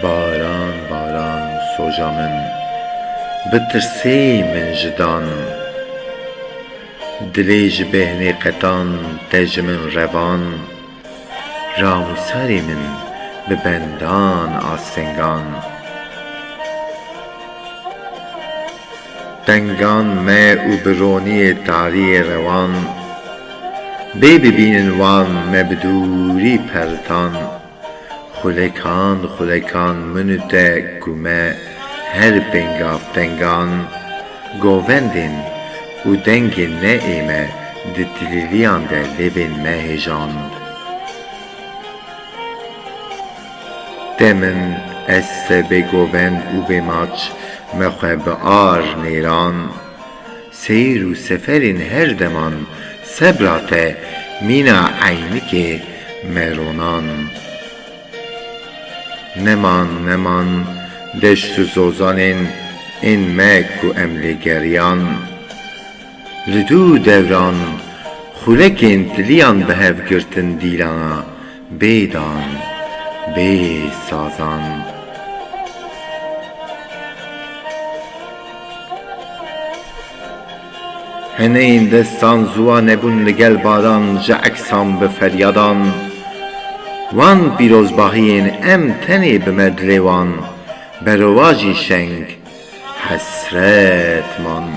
باران باران سوژا من بترسی من جدان دلی ji bêhnê qetan te ji min revan ramûserê min bi bendan astengan tengan me û bi roniyê tariyê rewan bê bibînin wan me bi dûrî peltan xulekan xulekan min û te ku me her pengav tengan govendên û dengên neê me di tilîliyan de lêvên me hêjand te min ez te bê govend û bê maç me xwe bi ar nêran seyr û seferên her deman sebra te mîna eynikê me ronan neman neman deşt û zozanên ên me ku em lê geriyan li dû devran xulekên tiliyan bi hev girtin dîlana bêdan bê sazan heneyên destan zûwa nebûn li gel baran ji eksan bi feryadan wan pîrozbahiyên em tenê bi me dilê wan berovajî şeng hesret man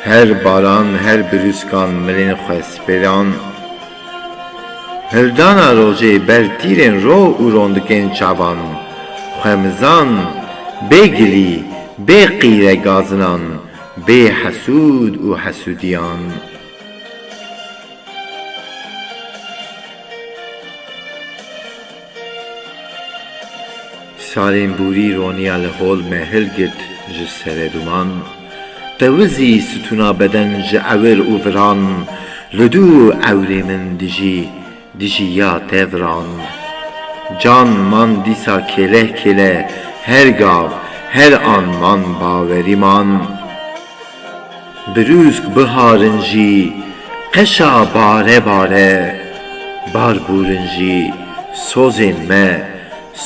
her baran her birûskan milên xwe spêran hildana rojê ber tîrên ro û rondikên çavan xwemizan bêgilî bê qîre gazinan bê hesûd û hesûdiyan salên bûrî roniya li hol me hilgirt ji serê duman te wizî stûna beden ji ewir û viran li dû ewrê min dijî ya te viran can man dîsa kêleh kêle her gav her an man bawerî man birûsk biharin jî qeşa bare bare barbûrin jî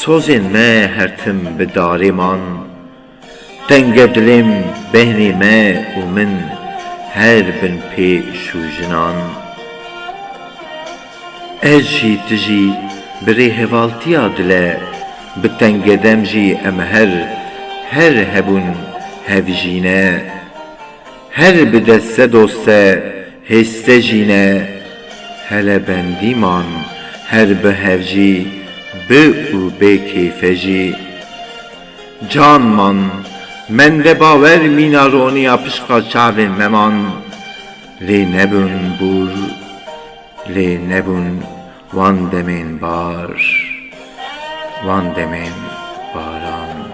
sozên me her tim bi darê man tenge dilêm bêhnê me û min her bin pê şûjinan ez jî tu jî bi rêhevaltiya dile bi tengedem jî em her hebûn hevjîne her bi deste doste hêste jîne hele bendîman her bi hev jî bi û bê kêfe jî can man mende bawer mîna roniya pişka çavên me man lê nebûn bûr lê nebûn wan demên bar wan demên baran